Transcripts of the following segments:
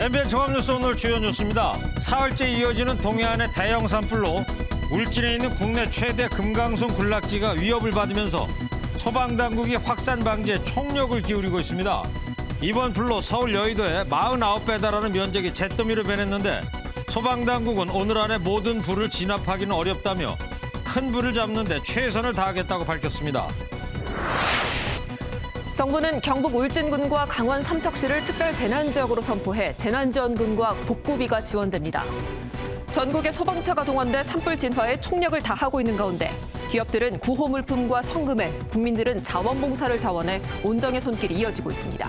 MBN 종합뉴스 오늘 주요 뉴스입니다. 사흘째 이어지는 동해안의 대형 산불로 울진에 있는 국내 최대 금강송 군락지가 위협을 받으면서 소방당국이 확산 방지에 총력을 기울이고 있습니다. 이번 불로 서울 여의도에 49배 달하는 면적이 잿더미로 변했는데 소방당국은 오늘 안에 모든 불을 진압하기는 어렵다며 큰 불을 잡는 데 최선을 다하겠다고 밝혔습니다. 정부는 경북 울진군과 강원 삼척시를 특별 재난지역으로 선포해 재난지원금과 복구비가 지원됩니다. 전국의 소방차가 동원돼 산불 진화에 총력을 다하고 있는 가운데 기업들은 구호 물품과 성금에, 국민들은 자원봉사를 자원해 온정의 손길이 이어지고 있습니다.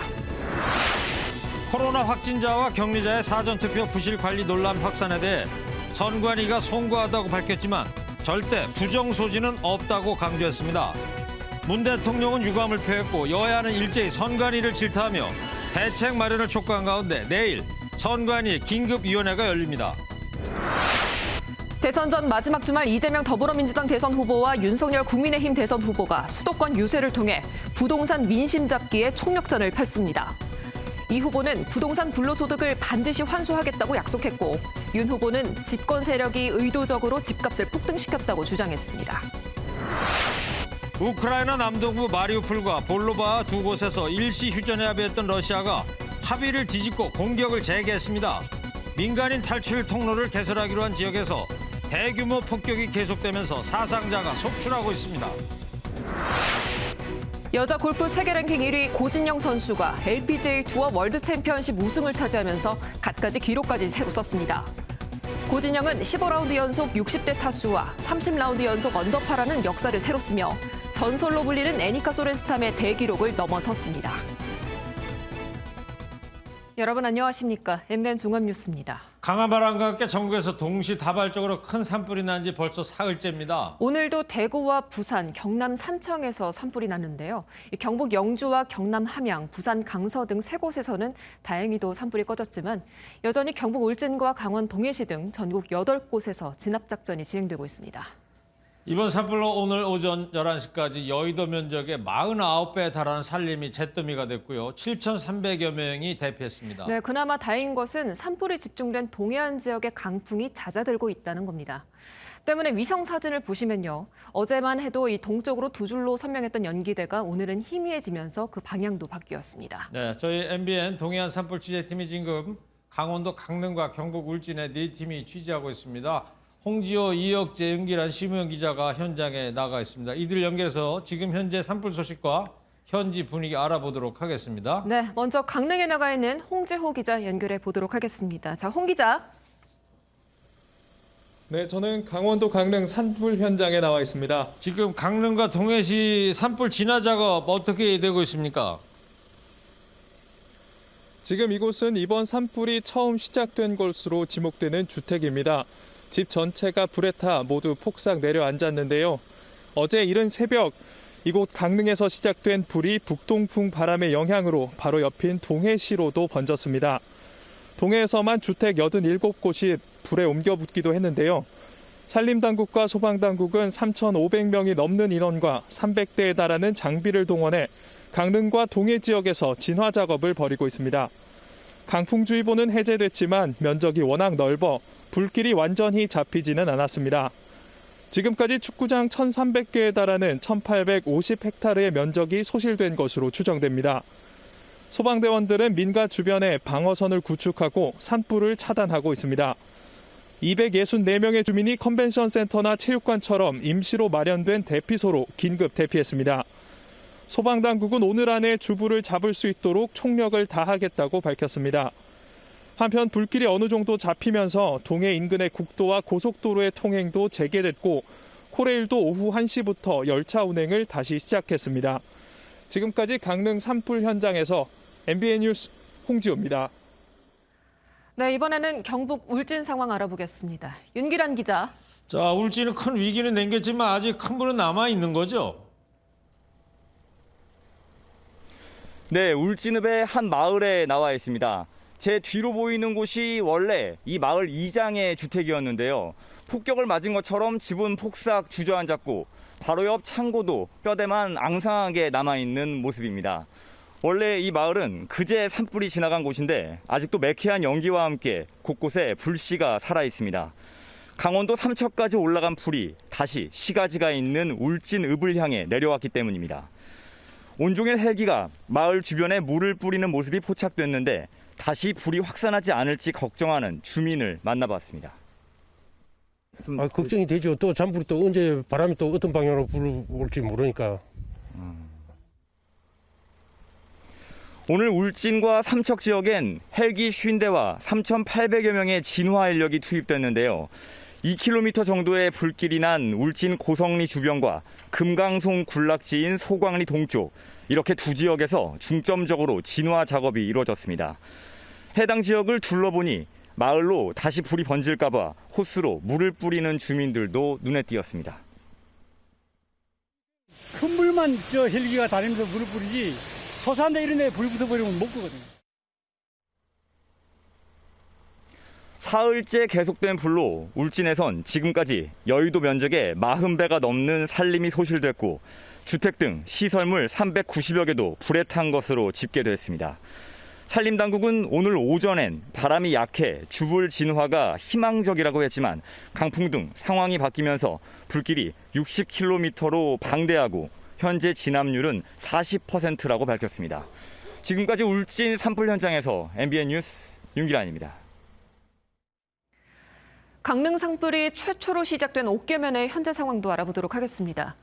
코로나 확진자와 격리자의 사전투표 부실 관리 논란 확산에 대해 선관위가 송구하다고 밝혔지만 절대 부정 소지는 없다고 강조했습니다. 문 대통령은 유감을 표했고 여야는 일제히 선관위를 질타하며 대책 마련을 촉구한 가운데 내일 선관위 긴급위원회가 열립니다. 대선 전 마지막 주말 이재명 더불어민주당 대선 후보와 윤석열 국민의힘 대선 후보가 수도권 유세를 통해 부동산 민심 잡기에 총력전을 펼습니다. 이 후보는 부동산 불로소득을 반드시 환수하겠다고 약속했고 윤 후보는 집권 세력이 의도적으로 집값을 폭등시켰다고 주장했습니다. 우크라이나 남동부 마리우폴과 볼로바 두 곳에서 일시 휴전에 합의했던 러시아가 합의를 뒤집고 공격을 재개했습니다. 민간인 탈출 통로를 개설하기로 한 지역에서 대규모 폭격이 계속되면서 사상자가 속출하고 있습니다. 여자 골프 세계 랭킹 1위 고진영 선수가 LPGA 투어 월드 챔피언십 우승을 차지하면서 갖가지 기록까지 새로 썼습니다. 고진영은 15라운드 연속 60대 타수와 30라운드 연속 언더파라는 역사를 새로 쓰며 전설로 불리는 애니카 소렌스탐의 대기록을 넘어섰습니다. 여러분 안녕하십니까? MBN 종합뉴스입니다. 강한 바람과 함께 전국에서 동시다발적으로 큰 산불이 난 지 벌써 사흘째입니다. 오늘도 대구와 부산, 경남 산청에서 산불이 났는데요. 경북 영주와 경남 함양, 부산 강서 등 세 곳에서는 다행히도 산불이 꺼졌지만 여전히 경북 울진과 강원 동해시 등 전국 8곳에서 진압작전이 진행되고 있습니다. 이번 산불로 오늘 오전 11시까지 여의도 면적의 49배에 달하는 산림이 잿더미가 됐고요. 7,300여 명이 대피했습니다. 네, 그나마 다행인 것은 산불이 집중된 동해안 지역의 강풍이 잦아들고 있다는 겁니다. 때문에 위성 사진을 보시면요. 어제만 해도 이 동쪽으로 두 줄로 선명했던 연기대가 오늘은 희미해지면서 그 방향도 바뀌었습니다. 네, 저희 MBN 동해안 산불 취재팀이 지금 강원도 강릉과 경북 울진에 4팀이 취재하고 있습니다. 홍지호, 이혁재, 윤기란, 심우영 기자가 현장에 나가 있습니다. 이들 연결해서 지금 현재 산불 소식과 현지 분위기 알아보도록 하겠습니다. 네, 먼저 강릉에 나가 있는 홍지호 기자 연결해 보도록 하겠습니다. 자, 홍 기자. 네, 저는 강원도 강릉 산불 현장에 나와 있습니다. 지금 강릉과 동해시 산불 진화 작업 어떻게 되고 있습니까? 지금 이곳은 이번 산불이 처음 시작된 곳으로 지목되는 주택입니다. 집 전체가 불에 타 모두 폭삭 내려앉았는데요. 어제 이른 새벽 이곳 강릉에서 시작된 불이 북동풍 바람의 영향으로 바로 옆인 동해시로도 번졌습니다. 동해에서만 주택 87곳이 불에 옮겨 붙기도 했는데요. 산림당국과 소방당국은 3,500명이 넘는 인원과 300대에 달하는 장비를 동원해 강릉과 동해 지역에서 진화 작업을 벌이고 있습니다. 강풍주의보는 해제됐지만 면적이 워낙 넓어 불길이 완전히 잡히지는 않았습니다. 지금까지 축구장 1,300개에 달하는 1,850헥타르의 면적이 소실된 것으로 추정됩니다. 소방대원들은 민가 주변에 방어선을 구축하고 산불을 차단하고 있습니다. 264명의 주민이 컨벤션 센터나 체육관처럼 임시로 마련된 대피소로 긴급 대피했습니다. 소방당국은 오늘 안에 주부를 잡을 수 있도록 총력을 다하겠다고 밝혔습니다. 한편 불길이 어느 정도 잡히면서 동해 인근의 국도와 고속도로의 통행도 재개됐고 코레일도 오후 1시부터 열차 운행을 다시 시작했습니다. 지금까지 강릉 산불 현장에서 MBN 뉴스 홍지호입니다. 네, 이번에는 경북 울진 상황 알아보겠습니다. 윤기란 기자. 자, 울진은 큰 위기는 남겼지만 아직 큰 불은 남아 있는 거죠? 네, 울진읍의 한 마을에 나와 있습니다. 제 뒤로 보이는 곳이 원래 이 마을 이장의 주택이었는데요. 폭격을 맞은 것처럼 집은 폭삭 주저앉았고 바로 옆 창고도 뼈대만 앙상하게 남아있는 모습입니다. 원래 이 마을은 그제 산불이 지나간 곳인데 아직도 매캐한 연기와 함께 곳곳에 불씨가 살아있습니다. 강원도 삼척까지 올라간 불이 다시 시가지가 있는 울진읍을 향해 내려왔기 때문입니다. 온종일 헬기가 마을 주변에 물을 뿌리는 모습이 포착됐는데 다시 불이 확산하지 않을지 걱정하는 주민을 만나봤습니다. 걱정이 되죠. 또 잔불이 또 언제 바람이 또 어떤 방향으로 불어올지 모르니까. 오늘 울진과 삼척 지역엔 헬기 50대와 3,800여 명의 진화 인력이 투입됐는데요. 2km 정도의 불길이 난 울진 고성리 주변과 금강송 군락지인 소광리 동쪽, 이렇게 두 지역에서 중점적으로 진화 작업이 이루어졌습니다. 해당 지역을 둘러보니 마을로 다시 불이 번질까 봐 호스로 물을 뿌리는 주민들도 눈에 띄었습니다. 큰 물만 저 헬기가 다니면서 물을 뿌리지 소산대 이런 데 불 붙어버리면 못 끄거든요. 사흘째 계속된 불로 울진에선 지금까지 여의도 면적의 40배가 넘는 산림이 소실됐고 주택 등 시설물 390여 개도 불에 탄 것으로 집계됐습니다. 산림당국은 오늘 오전엔 바람이 약해 주불 진화가 희망적이라고 했지만 강풍 등 상황이 바뀌면서 불길이 60km로 방대하고 현재 진압률은 40%라고 밝혔습니다. 지금까지 울진 산불 현장에서 MBN 뉴스 윤기란입니다. 강릉 산불이 최초로 시작된 옥계면의 현재 상황도 알아보도록 하겠습니다.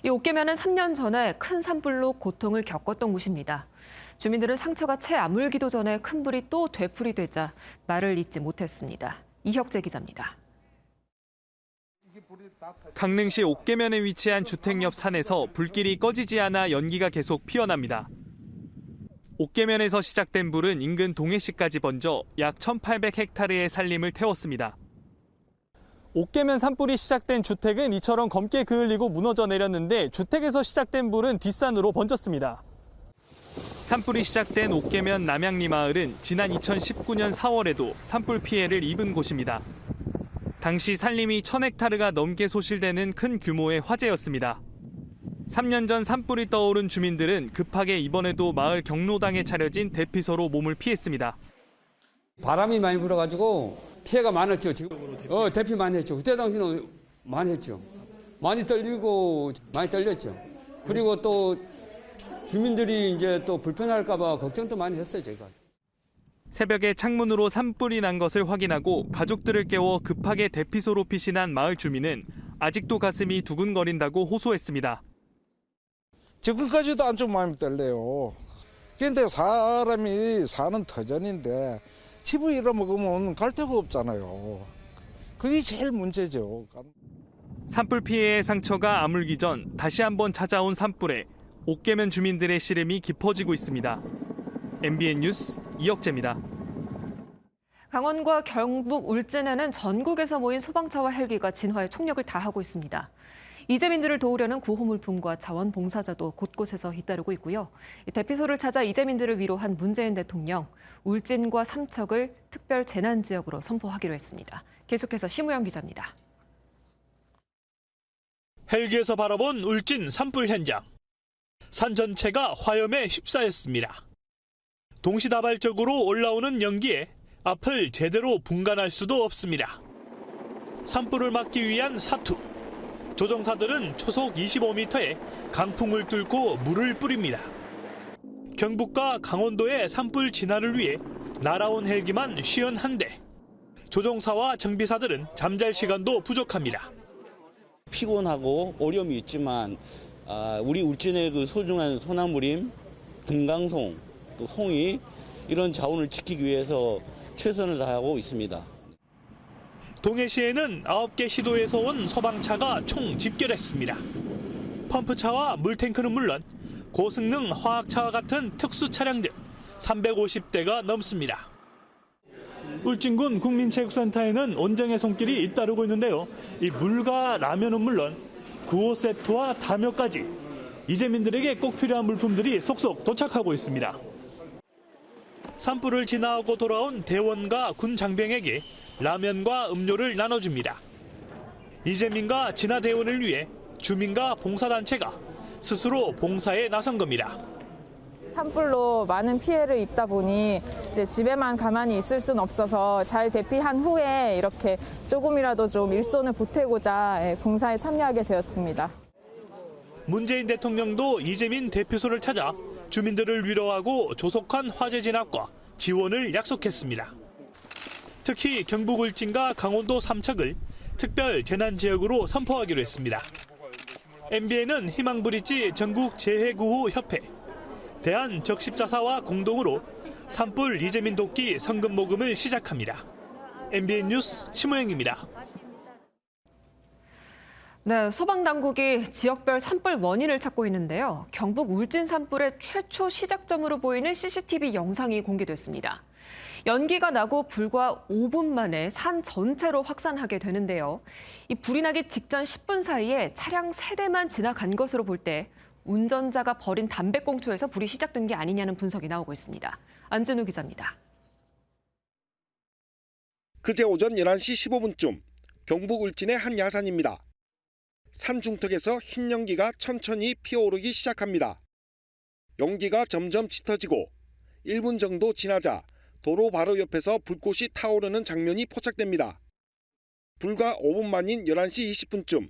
이 옥계면은 3년 전에 큰 산불로 고통을 겪었던 곳입니다. 주민들은 상처가 채 아물기도 전에 큰 불이 또 되풀이 되자 말을 잇지 못했습니다. 이혁재 기자입니다. 강릉시 옥계면에 위치한 주택 옆 산에서 불길이 꺼지지 않아 연기가 계속 피어납니다. 옥계면에서 시작된 불은 인근 동해시까지 번져 약 1,800헥타르의 산림을 태웠습니다. 옥계면 산불이 시작된 주택은 이처럼 검게 그을리고 무너져 내렸는데 주택에서 시작된 불은 뒷산으로 번졌습니다. 산불이 시작된 옥계면 남양리 마을은 지난 2019년 4월에도 산불 피해를 입은 곳입니다. 당시 산림이 1,000헥타르가 넘게 소실되는 큰 규모의 화재였습니다. 3년 전 산불이 떠오른 주민들은 급하게 이번에도 마을 경로당에 차려진 대피소로 몸을 피했습니다. 바람이 많이 불어가지고 피해가 많았죠. 대피 많이 했죠. 그때 당시는 많이 했죠. 많이 떨렸죠. 그리고 또 주민들이 이제 또 불편할까봐 걱정도 많이 했어요, 제가. 새벽에 창문으로 산불이 난 것을 확인하고 가족들을 깨워 급하게 대피소로 피신한 마을 주민은 아직도 가슴이 두근거린다고 호소했습니다. 지금까지도 안 좀 마음이 떨려요. 그런데 사람이 사는 터전인데 집을 잃어먹으면 갈 데가 없잖아요. 그게 제일 문제죠. 산불 피해의 상처가 아물기 전 다시 한번 찾아온 산불에 옥계면 주민들의 시름이 깊어지고 있습니다. MBN 뉴스 이혁재입니다. 강원과 경북 울진에는 전국에서 모인 소방차와 헬기가 진화에 총력을 다하고 있습니다. 이재민들을 도우려는 구호물품과 자원봉사자도 곳곳에서 잇따르고 있고요. 대피소를 찾아 이재민들을 위로한 문재인 대통령, 울진과 삼척을 특별 재난지역으로 선포하기로 했습니다. 계속해서 심우영 기자입니다. 헬기에서 바라본 울진 산불 현장. 산 전체가 화염에 휩싸였습니다. 동시다발적으로 올라오는 연기에 앞을 제대로 분간할 수도 없습니다. 산불을 막기 위한 사투. 조종사들은 초속 25m에 강풍을 뚫고 물을 뿌립니다. 경북과 강원도의 산불 진화를 위해 날아온 헬기만 51대. 조종사와 정비사들은 잠잘 시간도 부족합니다. 피곤하고 어려움이 있지만 우리 울진의 그 소중한 소나무림, 금강송, 또 송이 이런 자원을 지키기 위해서 최선을 다하고 있습니다. 동해시에는 9개 시도에서 온 소방차가 총 집결했습니다. 펌프차와 물탱크는 물론 고성능 화학차와 같은 특수 차량들 350대가 넘습니다. 울진군 국민체육센터에는 온정의 손길이 잇따르고 있는데요. 이 물과 라면은 물론 구호 세트와 담요까지 이재민들에게 꼭 필요한 물품들이 속속 도착하고 있습니다. 산불을 지나고 돌아온 대원과 군 장병에게 라면과 음료를 나눠줍니다. 이재민과 진화 대원을 위해 주민과 봉사단체가 스스로 봉사에 나선 겁니다. 산불로 많은 피해를 입다 보니 이제 집에만 가만히 있을 수는 없어서 잘 대피한 후에 이렇게 조금이라도 좀 일손을 보태고자 봉사에 참여하게 되었습니다. 문재인 대통령도 이재민 대표소를 찾아 주민들을 위로하고 조속한 화재 진압과 지원을 약속했습니다. 특히 경북 울진과 강원도 삼척을 특별 재난지역으로 선포하기로 했습니다. MBN은 희망브릿지 전국재해구호협회, 대한적십자사와 공동으로 산불 이재민 돕기 성금 모금을 시작합니다. MBN 뉴스 심호영입니다. 네, 소방당국이 지역별 산불 원인을 찾고 있는데요. 경북 울진 산불의 최초 시작점으로 보이는 CCTV 영상이 공개됐습니다. 연기가 나고 불과 5분 만에 산 전체로 확산하게 되는데요. 이 불이 나기 직전 10분 사이에 차량 3대만 지나간 것으로 볼 때 운전자가 버린 담배꽁초에서 불이 시작된 게 아니냐는 분석이 나오고 있습니다. 안진우 기자입니다. 그제 오전 11시 15분쯤 경북 울진의 한 야산입니다. 산 중턱에서 흰 연기가 천천히 피어오르기 시작합니다. 연기가 점점 짙어지고 1분 정도 지나자 도로 바로 옆에서 불꽃이 타오르는 장면이 포착됩니다. 불과 5분 만인 11시 20분쯤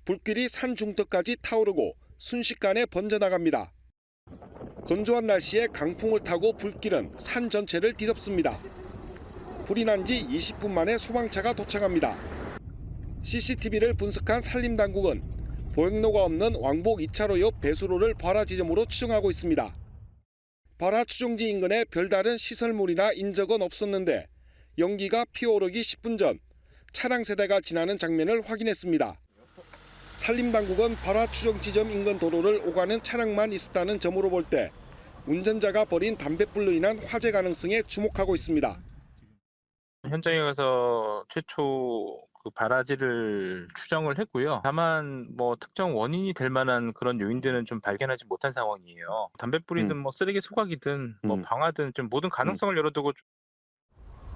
불길이 산 중턱까지 타오르고 순식간에 번져나갑니다. 건조한 날씨에 강풍을 타고 불길은 산 전체를 뒤덮습니다. 불이 난 지 20분 만에 소방차가 도착합니다. CCTV를 분석한 산림당국은 보행로가 없는 왕복 2차로 옆 배수로를 발화 지점으로 추정하고 있습니다. 발화 추정지 인근에 별다른 시설물이나 인적은 없었는데 연기가 피어오르기 10분 전 차량 세대가 지나는 장면을 확인했습니다. 산림당국은 발화 추정 지점 인근 도로를 오가는 차량만 있었다는 점으로 볼 때 운전자가 버린 담뱃불로 인한 화재 가능성에 주목하고 있습니다. 현장에 가서 최초 발화지를 추정을 했고요. 다만 특정 원인이 될 만한 그런 요인들은 좀 발견하지 못한 상황이에요. 담뱃불이든 쓰레기 소각이든 방화든 좀 모든 가능성을 열어두고.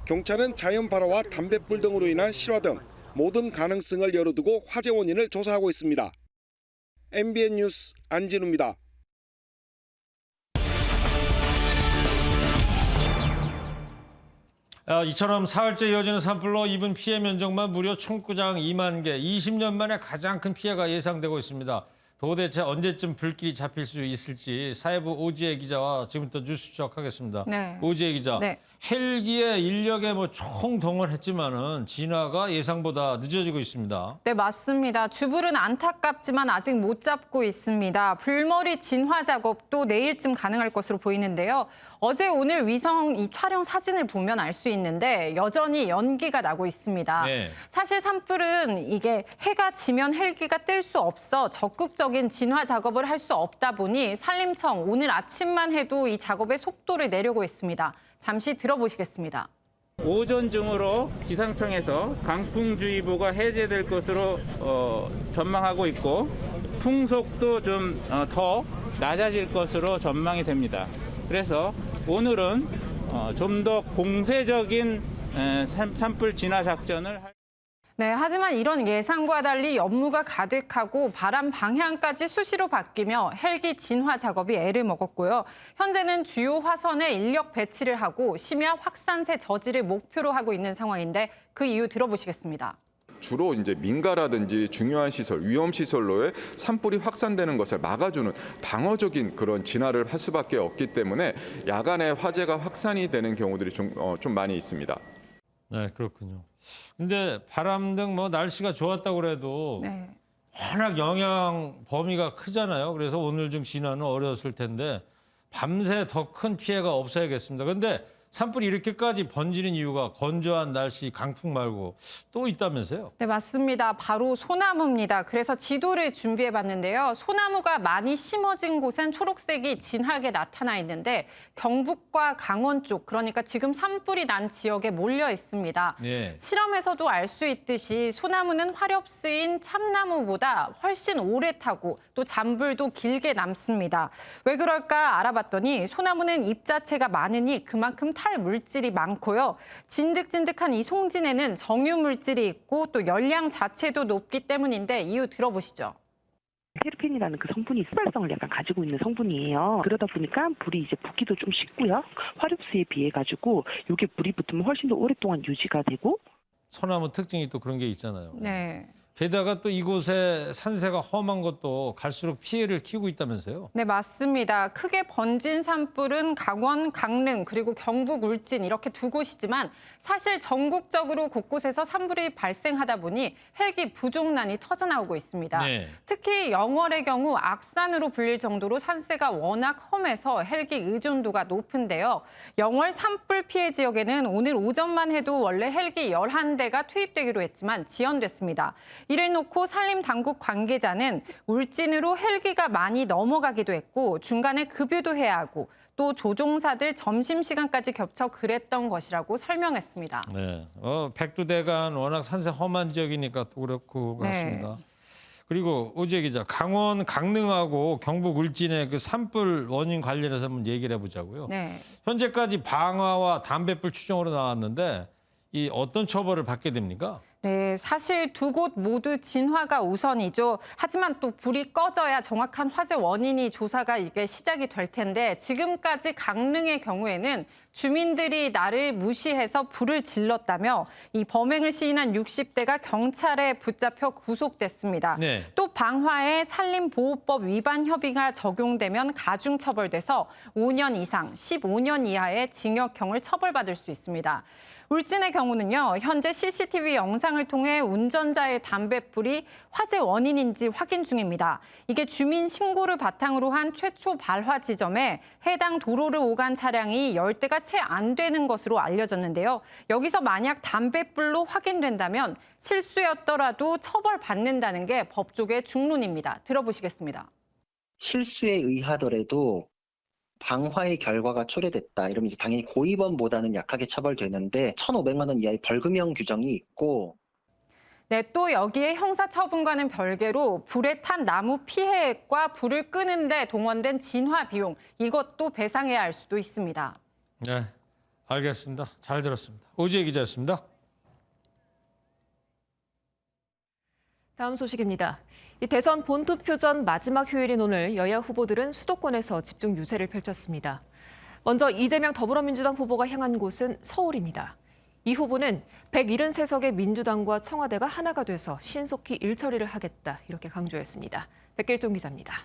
경찰은 자연 발화와 담뱃불 등으로 인한 실화 등 모든 가능성을 열어두고 화재 원인을 조사하고 있습니다. MBN 뉴스 안진우입니다. 이처럼 사흘째 이어지는 산불로 입은 피해 면적만 무려 총구장 2만 개, 20년 만에 가장 큰 피해가 예상되고 있습니다. 도대체 언제쯤 불길이 잡힐 수 있을지 사회부 오지혜 기자와 지금부터 뉴스 추적하겠습니다. 네. 오지혜 기자, 네. 헬기에 인력에 총동원했지만은 진화가 예상보다 늦어지고 있습니다. 네, 맞습니다. 주불은 안타깝지만 아직 못 잡고 있습니다. 불머리 진화 작업도 내일쯤 가능할 것으로 보이는데요. 어제 오늘 위성 이 촬영 사진을 보면 알 수 있는데 여전히 연기가 나고 있습니다. 네. 사실 산불은 이게 해가 지면 헬기가 뜰 수 없어 적극적인 진화 작업을 할 수 없다 보니 산림청 오늘 아침만 해도 이 작업의 속도를 내려고 했습니다. 잠시 들어보시겠습니다. 오전 중으로 기상청에서 강풍주의보가 해제될 것으로 전망하고 있고 풍속도 좀 더 낮아질 것으로 전망이 됩니다. 그래서 오늘은 좀 더 공세적인 산불 진화 작전을 네, 하지만 이런 예상과 달리 연무가 가득하고 바람 방향까지 수시로 바뀌며 헬기 진화 작업이 애를 먹었고요. 현재는 주요 화선에 인력 배치를 하고 심야 확산세 저지를 목표로 하고 있는 상황인데 그 이유 들어보시겠습니다. 주로 이제 민가라든지 중요한 시설, 위험 시설로의 산불이 확산되는 것을 막아주는 방어적인 그런 진화를 할 수밖에 없기 때문에 야간에 화재가 확산이 되는 경우들이 좀 많이 있습니다. 네, 그렇군요. 근데 바람 등 날씨가 좋았다고 그래도 네. 워낙 영향 범위가 크잖아요. 그래서 오늘 중 진화는 어려웠을 텐데 밤새 더 큰 피해가 없어야겠습니다. 근데 산불이 이렇게까지 번지는 이유가 건조한 날씨, 강풍 말고 또 있다면서요? 네, 맞습니다. 바로 소나무입니다. 그래서 지도를 준비해봤는데요. 소나무가 많이 심어진 곳엔 초록색이 진하게 나타나 있는데 경북과 강원 쪽, 그러니까 지금 산불이 난 지역에 몰려 있습니다. 네. 실험에서도 알 수 있듯이 소나무는 화렵수인 참나무보다 훨씬 오래 타고 또 잔불도 길게 남습니다. 왜 그럴까 알아봤더니 소나무는 잎 자체가 많으니 그만큼 탈 물질이 많고요. 진득진득한 이 송진에는 정유 물질이 있고 또 열량 자체도 높기 때문인데 이유 들어보시죠. 테르펜이라는 그 성분이 휘발성을 약간 가지고 있는 성분이에요. 그러다 보니까 불이 이제 붙기도 좀 쉽고요. 화력수에 비해 가지고 이게 불이 붙으면 훨씬 더 오랫동안 유지가 되고. 소나무 특징이 또 그런 게 있잖아요. 네. 게다가 또 이곳에 산세가 험한 것도 갈수록 피해를 키우고 있다면서요? 네, 맞습니다. 크게 번진 산불은 강원, 강릉, 그리고 경북, 울진 이렇게 두 곳이지만 사실 전국적으로 곳곳에서 산불이 발생하다 보니 헬기 부족난이 터져나오고 있습니다. 네. 특히 영월의 경우 악산으로 불릴 정도로 산세가 워낙 험해서 헬기 의존도가 높은데요. 영월 산불 피해 지역에는 오늘 오전만 해도 원래 헬기 11대가 투입되기로 했지만 지연됐습니다. 이를 놓고 산림당국 관계자는 울진으로 헬기가 많이 넘어가기도 했고 중간에 급유도 해야 하고 또 조종사들 점심시간까지 겹쳐 그랬던 것이라고 설명했습니다. 네, 백두대간 워낙 산세 험한 지역이니까 또 그렇고 같습니다. 그리고 오지혜 기자, 강원 강릉하고 경북 울진의 그 산불 원인 관련해서 한번 얘기를 해보자고요. 네. 현재까지 방화와 담뱃불 추정으로 나왔는데 이 어떤 처벌을 받게 됩니까? 네, 사실 두 곳 모두 진화가 우선이죠. 하지만 또 불이 꺼져야 정확한 화재 원인이 조사가 이게 시작이 될 텐데 지금까지 강릉의 경우에는 주민들이 나를 무시해서 불을 질렀다며 이 범행을 시인한 60대가 경찰에 붙잡혀 구속됐습니다. 네. 또 방화에 산림보호법 위반 협의가 적용되면 가중처벌돼서 5년 이상 15년 이하의 징역형을 처벌받을 수 있습니다. 울진의 경우는요, 현재 CCTV 영상을 통해 운전자의 담뱃불이 화재 원인인지 확인 중입니다. 이게 주민 신고를 바탕으로 한 최초 발화 지점에 해당 도로를 오간 차량이 10대가 채 안 되는 것으로 알려졌는데요. 여기서 만약 담뱃불로 확인된다면 실수였더라도 처벌받는다는 게 법조계 중론입니다. 들어보시겠습니다. 실수에 의하더라도 방화의 결과가 초래됐다. 이러면 이제 당연히 고의범보다는 약하게 처벌되는데 1,500만 원 이하의 벌금형 규정이 있고. 네, 또 여기에 형사처분과는 별개로 불에 탄 나무 피해액과 불을 끄는데 동원된 진화 비용 이것도 배상해야 할 수도 있습니다. 네, 알겠습니다. 잘 들었습니다. 오지혜 기자였습니다. 다음 소식입니다. 이 대선 본투표 전 마지막 휴일인 오늘 여야 후보들은 수도권에서 집중 유세를 펼쳤습니다. 먼저 이재명 더불어민주당 후보가 향한 곳은 서울입니다. 이 후보는 173석의 민주당과 청와대가 하나가 돼서 신속히 일처리를 하겠다 이렇게 강조했습니다. 백길종 기자입니다.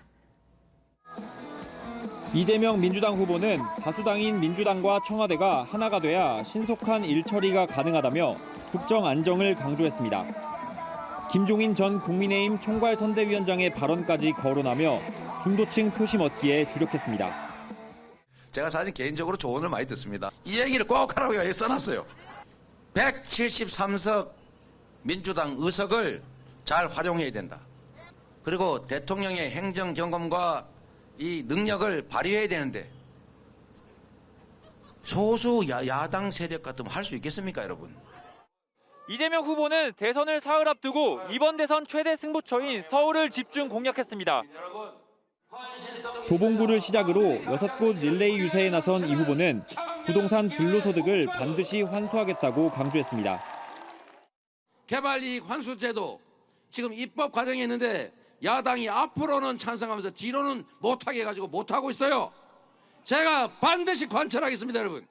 이재명 민주당 후보는 다수당인 민주당과 청와대가 하나가 돼야 신속한 일처리가 가능하다며 국정 안정을 강조했습니다. 김종인 전 국민의힘 총괄선대위원장의 발언까지 거론하며 중도층 표심 얻기에 주력했습니다. 제가 사실 개인적으로 조언을 많이 듣습니다. 이 얘기를 꼭 하라고 여기 써놨어요. 173석 민주당 의석을 잘 활용해야 된다. 그리고 대통령의 행정 경험과 이 능력을 발휘해야 되는데 소수 야당 세력 같으면 할 수 있겠습니까, 여러분? 이재명 후보는 대선을 사흘 앞두고 이번 대선 최대 승부처인 서울을 집중 공략했습니다. 도봉구를 시작으로 6곳 릴레이 유세에 나선 이 후보는 부동산 불로소득을 반드시 환수하겠다고 강조했습니다. 개발이익 환수제도 지금 입법 과정에 있는데 야당이 앞으로는 찬성하면서 뒤로는 못하게 해가지고 못하고 있어요. 제가 반드시 관철하겠습니다, 여러분.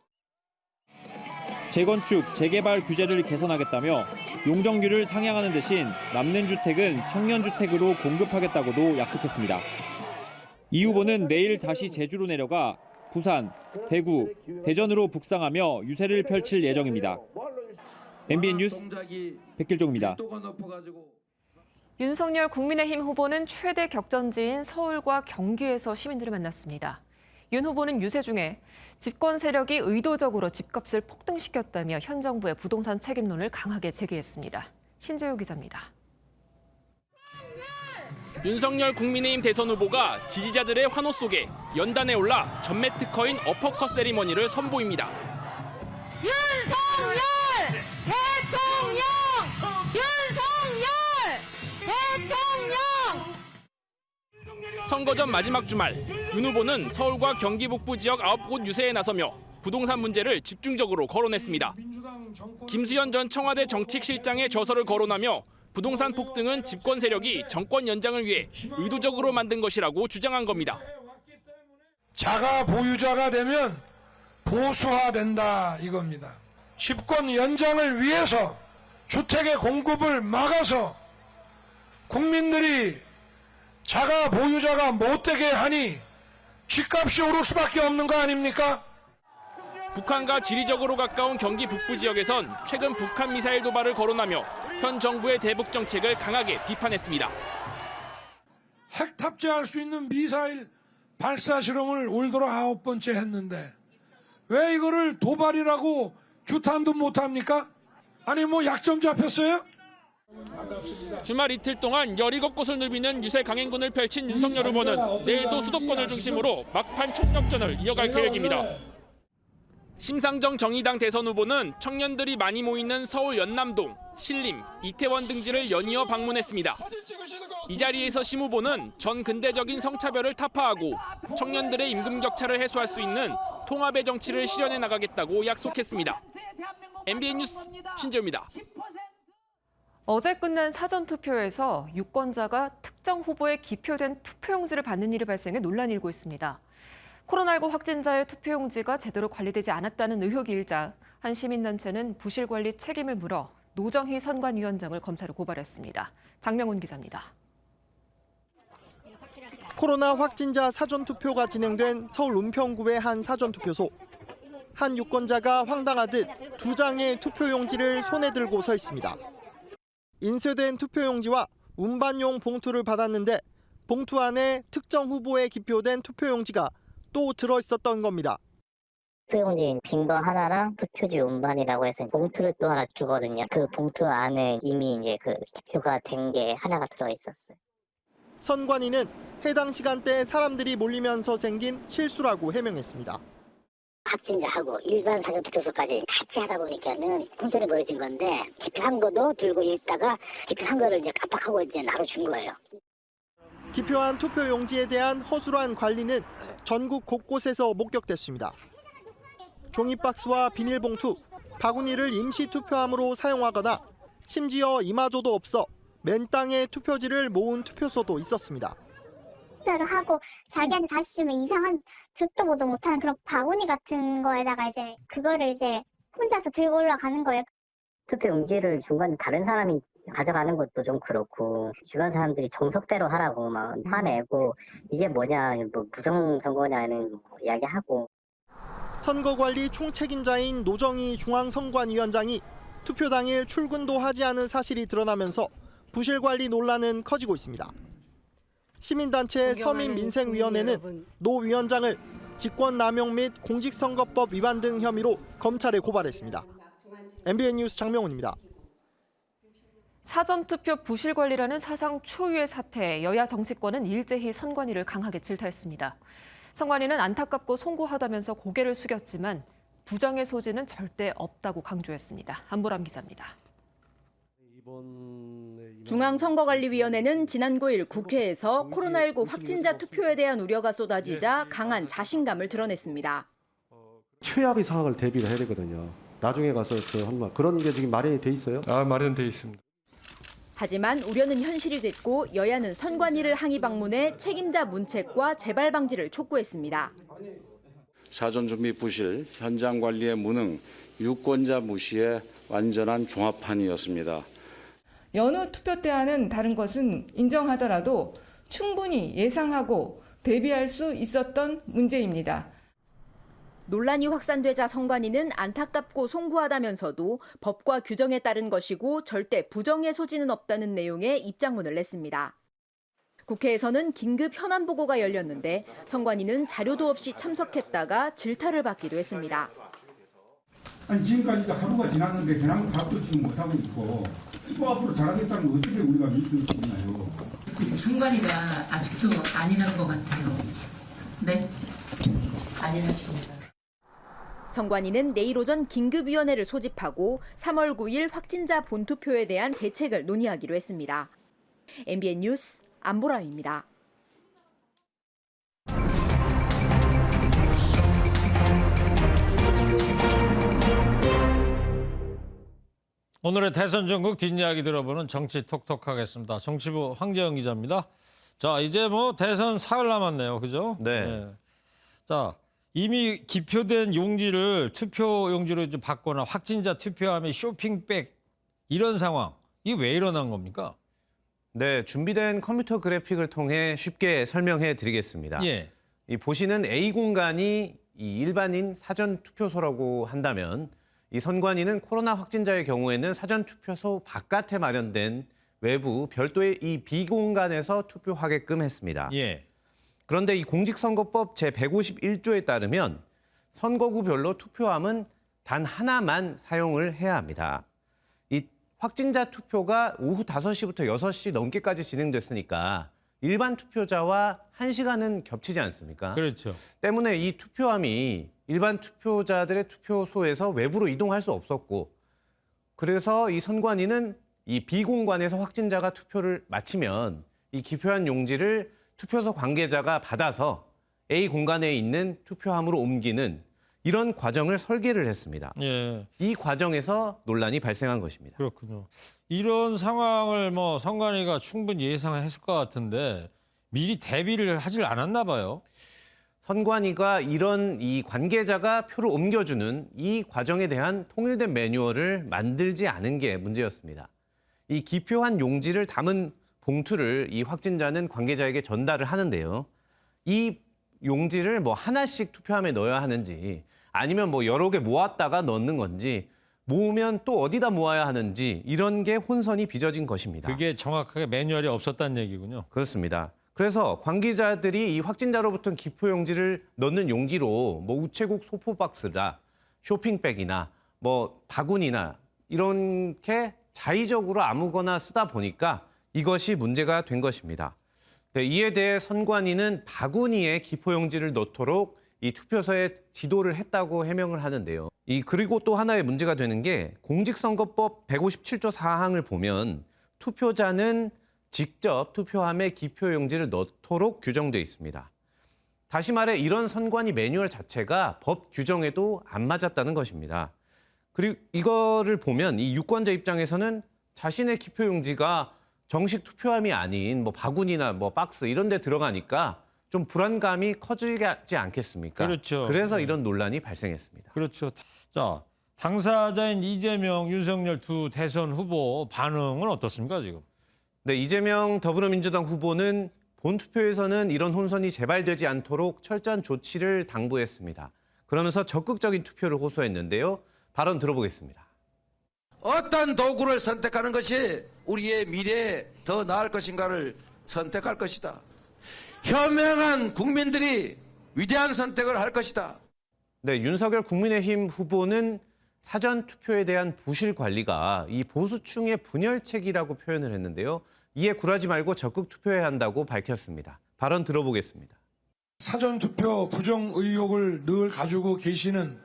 재건축, 재개발 규제를 개선하겠다며 용적률을 상향하는 대신 남는 주택은 청년주택으로 공급하겠다고도 약속했습니다. 이 후보는 내일 다시 제주로 내려가 부산, 대구, 대전으로 북상하며 유세를 펼칠 예정입니다. MBN 뉴스 백길종입니다. 윤석열 국민의힘 후보는 최대 격전지인 서울과 경기에서 시민들을 만났습니다. 윤 후보는 유세 중에 집권 세력이 의도적으로 집값을 폭등시켰다며 현 정부의 부동산 책임론을 강하게 제기했습니다. 신재호 기자입니다. 윤석열 국민의힘 대선 후보가 지지자들의 환호 속에 연단에 올라 전매 특허인 어퍼컷 세리머니를 선보입니다. 윤석열 대통령! 윤석열 대통령! 선거 전 마지막 주말, 윤 후보는 서울과 경기 북부 지역 9곳 유세에 나서며 부동산 문제를 집중적으로 거론했습니다. 김수현 전 청와대 정책실장의 저서를 거론하며 부동산 폭등은 집권 세력이 정권 연장을 위해 의도적으로 만든 것이라고 주장한 겁니다. 자가 보유자가 되면 보수화된다 이겁니다. 집권 연장을 위해서 주택의 공급을 막아서 국민들이 자가 보유자가 못되게 하니 집값이 오를 수밖에 없는 거 아닙니까? 북한과 지리적으로 가까운 경기 북부 지역에선 최근 북한 미사일 도발을 거론하며 현 정부의 대북 정책을 강하게 비판했습니다. 핵 탑재할 수 있는 미사일 발사 실험을 올 들어 9번째 했는데 왜 이거를 도발이라고 규탄도 못합니까? 아니 뭐 약점 잡혔어요? 주말 이틀 동안 17곳을 누비는 유세 강행군을 펼친 윤석열 후보는 내일도 수도권을 중심으로 막판 총력전을 이어갈 계획입니다. 심상정 정의당 대선 후보는 청년들이 많이 모이는 서울 연남동, 신림, 이태원 등지를 연이어 방문했습니다. 이 자리에서 심 후보는 전 근대적인 성차별을 타파하고 청년들의 임금 격차를 해소할 수 있는 통합의 정치를 실현해 나가겠다고 약속했습니다. MBN 뉴스 신재우입니다. 어제 끝난 사전투표에서 유권자가 특정 후보에 기표된 투표용지를 받는 일이 발생해 논란이 일고 있습니다. 코로나19 확진자의 투표용지가 제대로 관리되지 않았다는 의혹이 일자 한 시민단체는 부실관리 책임을 물어 노정희 선관위원장을 검찰에 고발했습니다. 장명훈 기자입니다. 코로나 확진자 사전투표가 진행된 서울 은평구의 한 사전투표소. 한 유권자가 황당하듯 2장의 투표용지를 손에 들고 서 있습니다. 인쇄된 투표용지와 운반용 봉투를 받았는데 봉투 안에 특정 후보에 기표된 투표용지가 또 들어있었던 겁니다. 투표용지 빈 거 하나랑 투표지 운반이라고 해서 봉투를 또 하나 주거든요. 그 봉투 안에 이미 이제 그 기표가 된 게 하나가 들어있었어요. 선관위는 해당 시간대에 사람들이 몰리면서 생긴 실수라고 해명했습니다. 확진자하고 일반 사전투표소까지 같이 하다 보니까는 혼선이 벌어진 건데 기표한 거도 들고 있다가 기표한 거를 이제 깜빡하고 이제 나로 준 거예요. 기표한 투표용지에 대한 허술한 관리는 전국 곳곳에서 목격됐습니다. 종이박스와 비닐봉투, 바구니를 임시 투표함으로 사용하거나 심지어 이마저도 없어 맨 땅에 투표지를 모은 투표소도 있었습니다. 투표를 하고 자기한테 다시 주면 이상한 듣도 보도 못하는 그런 바구니 같은 거에다가 이제 그거를 이제 혼자서 들고 올라가는 거예요. 투표용지를 중간에 다른 사람이 가져가는 것도 좀 그렇고 주변 사람들이 정석대로 하라고 막 화내고 이게 뭐냐 뭐 부정선거냐는 이야기하고. 선거관리 총책임자인 노정희 중앙선관위원장이 투표 당일 출근도 하지 않은 사실이 드러나면서 부실관리 논란은 커지고 있습니다. 시민단체 서민민생위원회는 노 위원장을 직권남용 및 공직선거법 위반 등 혐의로 검찰에 고발했습니다. MBN 뉴스 장명훈입니다. 사전투표 부실관리라는 사상 초유의 사태에 여야 정치권은 일제히 선관위를 강하게 질타했습니다. 선관위는 안타깝고 송구하다면서 고개를 숙였지만 부정의 소지는 절대 없다고 강조했습니다. 안보람 기자입니다. 중앙선거관리위원회는 지난 9일 국회에서 코로나19 확진자 투표에 대한 우려가 쏟아지자 강한 자신감을 드러냈습니다. 최악의 상황을 대비를 해야 되거든요. 나중에 가서 그런 게 지금 마련이 돼 있어요? 마련돼 있습니다. 하지만 우려는 현실이 됐고 여야는 선관위를 항의 방문해 책임자 문책과 재발 방지를 촉구했습니다. 사전준비 부실, 현장 관리의 무능, 유권자 무시의 완전한 종합판이었습니다. 여느 투표 때와는 다른 것은 인정하더라도 충분히 예상하고 대비할 수 있었던 문제입니다. 논란이 확산되자 선관위는 안타깝고 송구하다면서도 법과 규정에 따른 것이고 절대 부정의 소지는 없다는 내용의 입장문을 냈습니다. 국회에서는 긴급 현안 보고가 열렸는데 선관위는 자료도 없이 참석했다가 질타를 받기도 했습니다. 아니 지금까지 하루가 지났는데 현황 파악도 지금 못하고 있고 또 앞으로 잘하겠다는 거 어떻게 우리가 믿을 수 있나요? 선관위가 아직도 안일한 것 같아요. 네, 안일하십니다. 선관위는 내일 오전 긴급위원회를 소집하고 3월 9일 확진자 본투표에 대한 대책을 논의하기로 했습니다. MBN 뉴스 안보람입니다. 오늘의 대선 전국 뒷이야기 들어보는 정치 톡톡하겠습니다. 정치부 황재영 기자입니다. 자, 이제 뭐 대선 사흘 남았네요. 그죠? 네. 자, 이미 기표된 용지를 투표 용지로 좀 바꾸거나 확진자 투표함에 쇼핑백 이런 상황. 이게 왜 일어난 겁니까? 네, 준비된 컴퓨터 그래픽을 통해 쉽게 설명해 드리겠습니다. 예. 이 보시는 A 공간이 이 일반인 사전 투표소라고 한다면 이 선관위는 코로나 확진자의 경우에는 사전 투표소 바깥에 마련된 외부 별도의 이 B 공간에서 투표하게끔 했습니다. 예. 그런데 이 공직선거법 제151조에 따르면 선거구별로 투표함은 단 하나만 사용을 해야 합니다. 이 확진자 투표가 오후 5시부터 6시 넘게까지 진행됐으니까 일반 투표자와 1시간은 겹치지 않습니까? 그렇죠. 때문에 이 투표함이 일반 투표자들의 투표소에서 외부로 이동할 수 없었고 그래서 이 선관위는 이 비공간에서 확진자가 투표를 마치면 이 기표한 용지를 투표소 관계자가 받아서 A 공간에 있는 투표함으로 옮기는 이런 과정을 설계를 했습니다. 예. 이 과정에서 논란이 발생한 것입니다. 그렇군요. 이런 상황을 뭐 선관위가 충분히 예상했을 것 같은데 미리 대비를 하질 않았나 봐요. 선관위가 이런 이 관계자가 표를 옮겨주는 이 과정에 대한 통일된 매뉴얼을 만들지 않은 게 문제였습니다. 이 기표한 용지를 담은 봉투를 이 확진자는 관계자에게 전달을 하는데요. 이 용지를 뭐 하나씩 투표함에 넣어야 하는지 아니면 뭐 여러 개 모았다가 넣는 건지 모으면 또 어디다 모아야 하는지 이런 게 혼선이 빚어진 것입니다. 그게 정확하게 매뉴얼이 없었다는 얘기군요. 그렇습니다. 그래서 관계자들이 이 확진자로부터 기표용지를 넣는 용기로 뭐 우체국 소포박스다, 쇼핑백이나 뭐 바구니나 이렇게 자의적으로 아무거나 쓰다 보니까 이것이 문제가 된 것입니다. 네, 이에 대해 선관위는 바구니에 기표용지를 넣도록 이 투표소에 지도를 했다고 해명을 하는데요. 그리고 또 하나의 문제가 되는 게 공직선거법 157조 4항을 보면 투표자는 직접 투표함에 기표용지를 넣도록 규정돼 있습니다. 다시 말해 이런 선관위 매뉴얼 자체가 법 규정에도 안 맞았다는 것입니다. 그리고 이거를 보면 이 유권자 입장에서는 자신의 기표용지가 정식 투표함이 아닌 뭐 바구니나 뭐 박스 이런 데 들어가니까 좀 불안감이 커지지 않겠습니까? 그렇죠. 그래서 이런 논란이 발생했습니다. 그렇죠. 자, 당사자인 이재명, 윤석열 두 대선 후보 반응은 어떻습니까, 지금? 네, 이재명 더불어민주당 후보는 본투표에서는 이런 혼선이 재발되지 않도록 철저한 조치를 당부했습니다. 그러면서 적극적인 투표를 호소했는데요. 발언 들어보겠습니다. 어떤 도구를 선택하는 것이 우리의 미래에 더 나을 것인가를 선택할 것이다. 현명한 국민들이 위대한 선택을 할 것이다. 네, 윤석열 국민의힘 후보는 사전 투표에 대한 부실 관리가 이 보수층의 분열책이라고 표현을 했는데요. 이에 굴하지 말고 적극 투표해야 한다고 밝혔습니다. 발언 들어보겠습니다. 사전투표 부정 의혹을 늘 가지고 계시는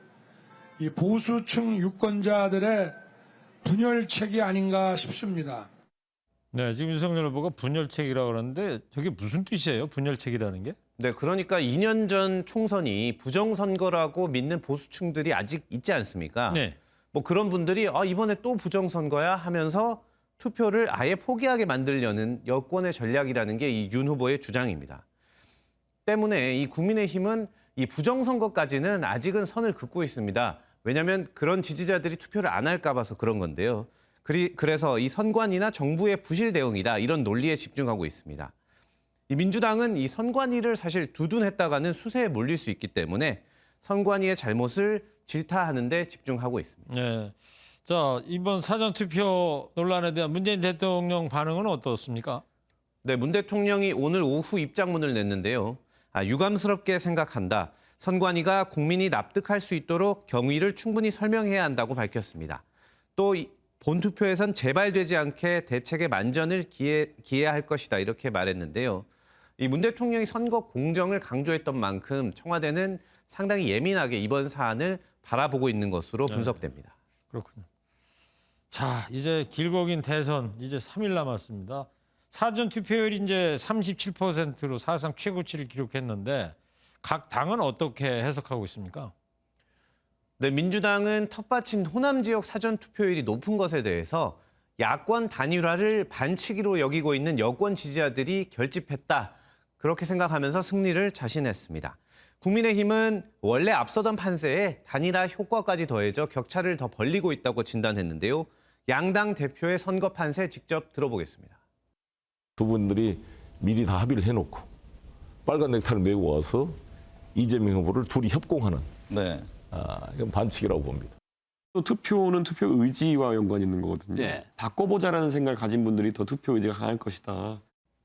이 보수층 유권자들의 분열책이 아닌가 싶습니다. 네, 지금 윤석열 후보가 분열책이라고 그러는데 저게 무슨 뜻이에요? 분열책이라는 게? 네, 그러니까 2년 전 총선이 부정선거라고 믿는 보수층들이 아직 있지 않습니까? 네. 뭐 그런 분들이 이번에 또 부정선거야 하면서 투표를 아예 포기하게 만들려는 여권의 전략이라는 게 이 윤 후보의 주장입니다. 때문에 이 국민의힘은 이 부정선거까지는 아직은 선을 긋고 있습니다. 왜냐하면 그런 지지자들이 투표를 안 할까 봐서 그런 건데요. 그래서 이 선관위나 정부의 부실 대응이다 이런 논리에 집중하고 있습니다. 이 민주당은 이 선관위를 사실 두둔했다가는 수세에 몰릴 수 있기 때문에 선관위의 잘못을 질타하는 데 집중하고 있습니다. 네. 자, 이번 사전투표 논란에 대한 문재인 대통령 반응은 어떻습니까? 네, 문 대통령이 오늘 오후 입장문을 냈는데요. 유감스럽게 생각한다. 선관위가 국민이 납득할 수 있도록 경위를 충분히 설명해야 한다고 밝혔습니다. 또 본투표에선 재발되지 않게 대책의 만전을 기해할 것이다 이렇게 말했는데요. 이 문 대통령이 선거 공정을 강조했던 만큼 청와대는 상당히 예민하게 이번 사안을 바라보고 있는 것으로 분석됩니다. 그렇군요. 자, 이제 길고 긴 대선 이제 3일 남았습니다. 사전 투표율이 이제 37%로 사상 최고치를 기록했는데 각 당은 어떻게 해석하고 있습니까? 네, 민주당은 텃밭인 호남 지역 사전 투표율이 높은 것에 대해서 야권 단일화를 반칙으로 여기고 있는 여권 지지자들이 결집했다. 그렇게 생각하면서 승리를 자신했습니다. 국민의힘은 원래 앞서던 판세에 단일화 효과까지 더해져 격차를 더 벌리고 있다고 진단했는데요. 양당 대표의 선거 판세 직접 들어보겠습니다. 두 분들이 미리 다 합의를 해놓고 빨간 넥타이를 메고 와서 이재명 후보를 둘이 협공하는 이건 반칙이라고 봅니다. 투표는 투표 의지와 연관이 있는 거거든요. 네. 바꿔보자라는 생각을 가진 분들이 더 투표 의지가 강할 것이다.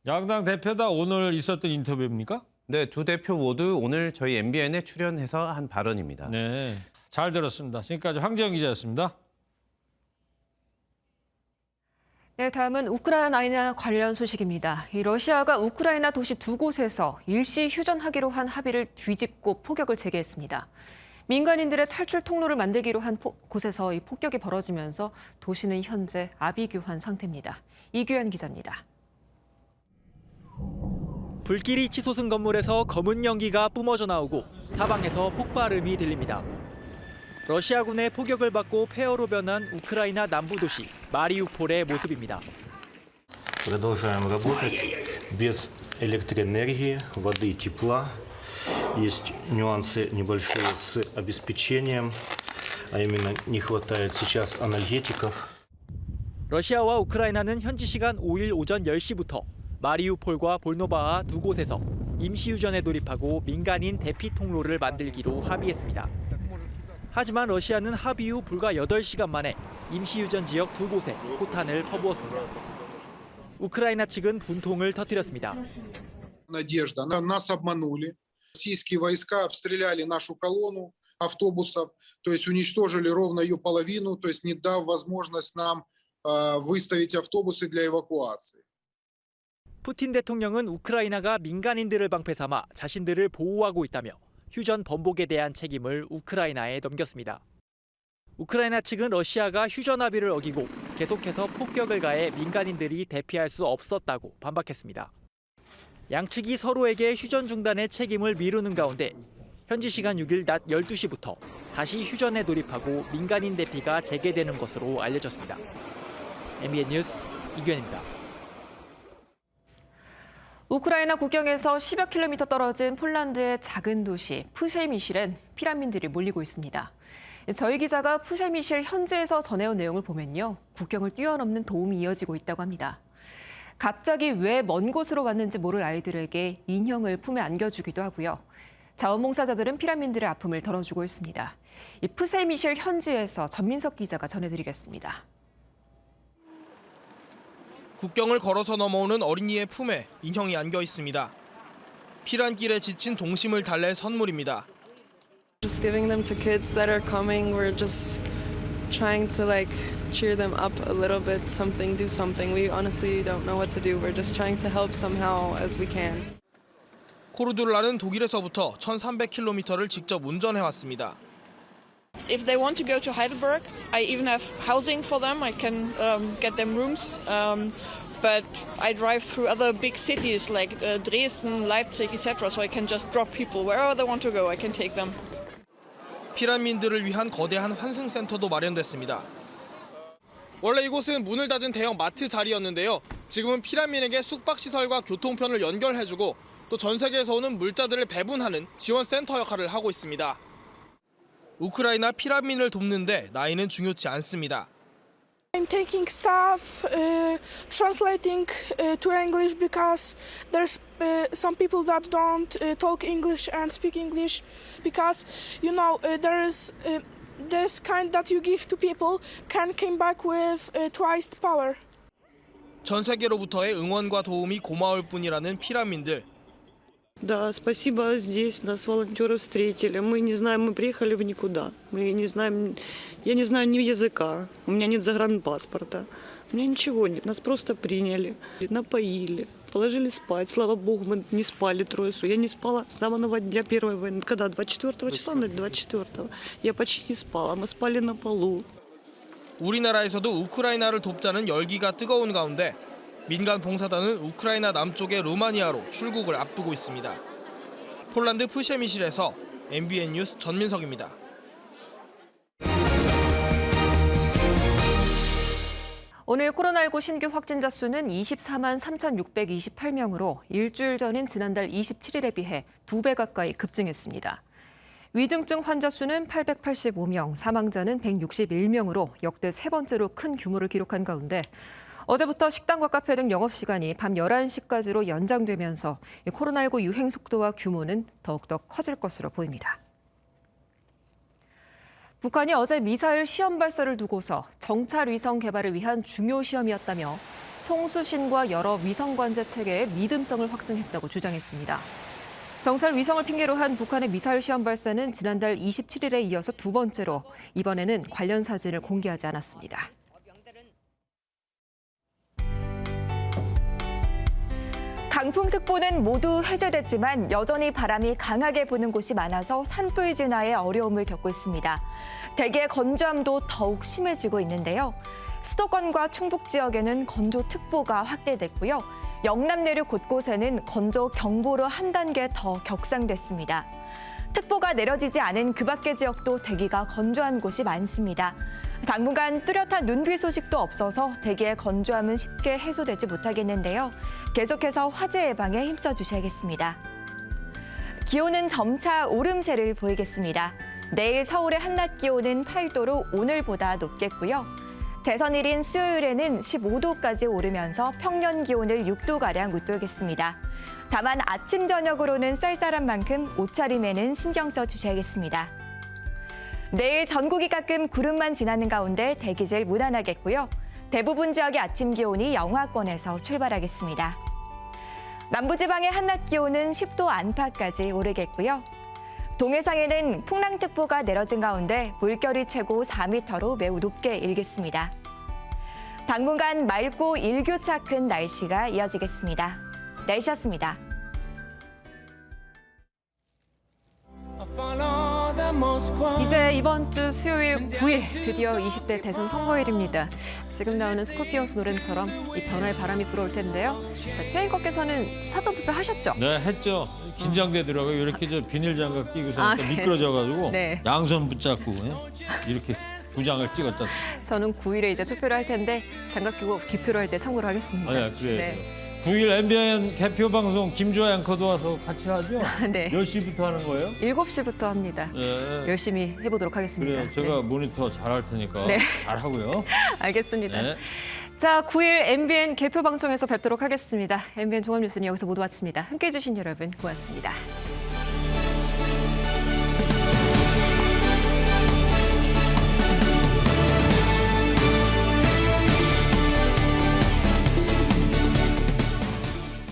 양당 대표다 오늘 있었던 인터뷰입니까? 네, 두 대표 모두 오늘 저희 MBN에 출연해서 한 발언입니다. 네, 잘 들었습니다. 지금까지 황재영 기자였습니다. 네, 다음은 우크라이나 관련 소식입니다. 러시아가 우크라이나 도시 두 곳에서 일시 휴전하기로 한 합의를 뒤집고 포격을 재개했습니다. 민간인들의 탈출 통로를 만들기로 한 곳에서 이 폭격이 벌어지면서 도시는 현재 아비규환 상태입니다. 이규현 기자입니다. 불길이 치솟은 건물에서 검은 연기가 뿜어져 나오고 사방에서 폭발음이 들립니다. 러시아군의 포격을 받고 폐허로 변한 우크라이나 남부 도시 마리우폴의 모습입니다. Продолжаем работать без электроэнергии, воды и тепла. Есть нюансы небольшие с обеспечением, а именно не хватает сейчас анальгетиков. 러시아와 우크라이나는 현지 시간 5일 오전 10시부터 마리우폴과 볼노바하 두 곳에서 임시휴전에 돌입하고 민간인 대피 통로를 만들기로 합의했습니다. 하지만 러시아는 합의 후 불과 8시간 만에 임시휴전 지역 두 곳에 포탄을 퍼부었습니다. 우크라이나 측은 분통을 터뜨렸습니다. Надежда. Нас обманули. Российские войска обстреляли нашу колонну автобусов, то есть уничтожили ровно ее половину, то есть не дав возможность нам выставить автобусы для эвакуации. 푸틴 대통령은 우크라이나가 민간인들을 방패 삼아 자신들을 보호하고 있다며 휴전 번복에 대한 책임을 우크라이나에 넘겼습니다. 우크라이나 측은 러시아가 휴전 합의를 어기고 계속해서 폭격을 가해 민간인들이 대피할 수 없었다고 반박했습니다. 양측이 서로에게 휴전 중단의 책임을 미루는 가운데 현지 시간 6일 낮 12시부터 다시 휴전에 돌입하고 민간인 대피가 재개되는 것으로 알려졌습니다. MBN 뉴스 이규현입니다. 우크라이나 국경에서 10여 킬로미터 떨어진 폴란드의 작은 도시 푸셰미실엔 피난민들이 몰리고 있습니다. 저희 기자가 푸셰미실 현지에서 전해온 내용을 보면요. 국경을 뛰어넘는 도움이 이어지고 있다고 합니다. 갑자기 왜 먼 곳으로 왔는지 모를 아이들에게 인형을 품에 안겨주기도 하고요. 자원봉사자들은 피난민들의 아픔을 덜어주고 있습니다. 이 푸셰미실 현지에서 전민석 기자가 전해드리겠습니다. 국경을 걸어서 넘어오는 어린이의 품에 인형이 안겨 있습니다. 피란길에 지친 동심을 달랠 선물입니다. Just giving them to kids that are coming. We're just trying to cheer them up a little bit, do something. We honestly don't know what to do. We're just trying to help somehow as we can. 코르둘라는 독일에서부터 1,300km를 직접 운전해 왔습니다. If they want to go to Heidelberg, I even have housing for them. I can get them rooms. But I drive through other big cities like Dresden, Leipzig, etc. So I can just drop people wherever they want to go. I can take them. 피난민들을 위한 거대한 환승센터도 마련됐습니다. 원래 이곳은 문을 닫은 대형 마트 자리였는데요. 지금은 피난민에게 숙박시설과 교통편을 연결해주고 또 전 세계에서 오는 물자들을 배분하는 지원센터 역할을 하고 있습니다. 우크라이나 피난민을 돕는데 나이는 중요치 않습니다. I'm taking stuff, translating to English because there's some people that don't talk English and speak English because there is this kind that you give to people can come back with twice the power. 전 세계로부터의 응원과 도움이 고마울 뿐이라는 피난민들. Да, спасибо, здесь нас волонтеры встретили. Мы не знаем, мы приехали в никуда. Мы не знаем, я не знаю ни языка, у меня нет загранпаспорта. У меня ничего нет, нас просто приняли, напоили, положили спать. Слава богу, мы не спали трое суток. Я не спала с самого дня первой войны. Когда? 24 числа? 24-го. Я почти не спала, мы спали на полу. 우리나라에서도 우크라이나를 돕자는 열기가 뜨거운 가운데 민간 봉사단은 우크라이나 남쪽의 루마니아로 출국을 앞두고 있습니다. 폴란드 푸셰미실에서 MBN 뉴스 전민석입니다. 오늘 코로나19 신규 확진자 수는 24만 3,628명으로 일주일 전인 지난달 27일에 비해 2배 가까이 급증했습니다. 위중증 환자 수는 885명, 사망자는 161명으로 역대 세 번째로 큰 규모를 기록한 가운데 어제부터 식당과 카페 등 영업시간이 밤 11시까지로 연장되면서 코로나19 유행 속도와 규모는 더욱더 커질 것으로 보입니다. 북한이 어제 미사일 시험 발사를 두고서 정찰 위성 개발을 위한 중요 시험이었다며 송수신과 여러 위성 관제 체계의 믿음성을 확증했다고 주장했습니다. 정찰 위성을 핑계로 한 북한의 미사일 시험 발사는 지난달 27일에 이어서 두 번째로 이번에는 관련 사진을 공개하지 않았습니다. 강풍특보는 모두 해제됐지만 여전히 바람이 강하게 부는 곳이 많아서 산불 진화에 어려움을 겪고 있습니다. 대기의 건조함도 더욱 심해지고 있는데요. 수도권과 충북 지역에는 건조특보가 확대됐고요. 영남 내륙 곳곳에는 건조경보로 한 단계 더 격상됐습니다. 특보가 내려지지 않은 그 밖의 지역도 대기가 건조한 곳이 많습니다. 당분간 뚜렷한 눈비 소식도 없어서 대기의 건조함은 쉽게 해소되지 못하겠는데요. 계속해서 화재 예방에 힘써 주셔야겠습니다. 기온은 점차 오름세를 보이겠습니다. 내일 서울의 한낮 기온은 8도로 오늘보다 높겠고요. 대선일인 수요일에는 15도까지 오르면서 평년 기온을 6도가량 웃돌겠습니다. 다만 아침, 저녁으로는 쌀쌀한 만큼 옷차림에는 신경 써 주셔야겠습니다. 내일 전국이 가끔 구름만 지나는 가운데 대기질 무난하겠고요. 대부분 지역의 아침 기온이 영하권에서 출발하겠습니다. 남부지방의 한낮 기온은 10도 안팎까지 오르겠고요. 동해상에는 풍랑특보가 내려진 가운데 물결이 최고 4m로 매우 높게 일겠습니다. 당분간 맑고 일교차 큰 날씨가 이어지겠습니다. 날씨였습니다. 이제 이번 주 수요일 9일 드디어 20대 대선 선거일입니다. 지금 나오는 스콜피언스 노래처럼 이 변화의 바람이 불어올 텐데요. 자, 최인커께서는 사전투표 하셨죠? 네, 했죠. 긴장되더라고요. 이렇게 저 비닐 장갑 끼고서 네. 미끄러져가지고 네. 양손 붙잡고 이렇게 두 장을 찍었잖습니다. 저는 9일에 이제 투표를 할 텐데 장갑 끼고 기표를 할 때 참고로 하겠습니다. 네, 그래요. 9일 MBN 개표 방송 김주아 앵커도 와서 같이 하죠? 네. 몇 시부터 하는 거예요? 7시부터 합니다. 네. 열심히 해보도록 하겠습니다. 그래요. 제가 모니터 잘할 테니까 네. 잘하고요. 알겠습니다. 네. 자, 9일 MBN 개표 방송에서 뵙도록 하겠습니다. MBN 종합뉴스는 여기서 모두 마칩니다. 함께해 주신 여러분 고맙습니다.